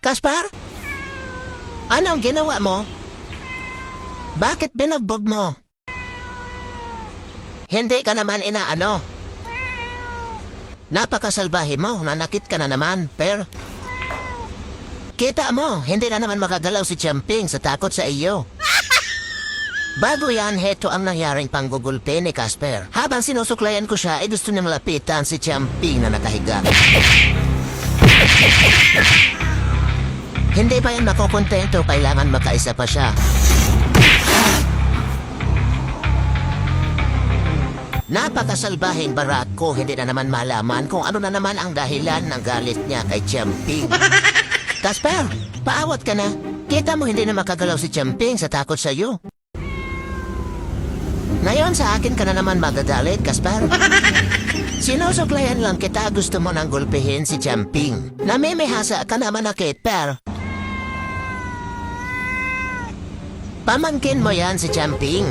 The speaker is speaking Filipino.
Kaspar? Anong ginawa mo? Bakit binagbog mo? Hindi ka naman inaano. Napakasalbahe mo, nanakit ka na naman, Per. Kita mo, hindi na naman makagalaw si Champing sa takot sa iyo. Bago yan, heto ang nangyaring panggugulpe ni Casper. Habang sinusuklayan ko siya, ay gusto niya malapitan si Champing na nakahiga. Hindi pa yan makukontento, kailangan makaisa pa siya. Napakasalbahing barat ko, hindi na naman malaman kung ano na naman ang dahilan ng galit niya kay Champing. Casper, paawat ka na. Kita mo hindi na makagalaw si Champing sa takot sa iyo. Ngayon sa akin ka na naman magagalit, Casper. Sinusuklayan lang kita, gusto mo nang gulpihin si Champing. Namimihasa ka naman na, Per. Pamangkin mo yan si Champing.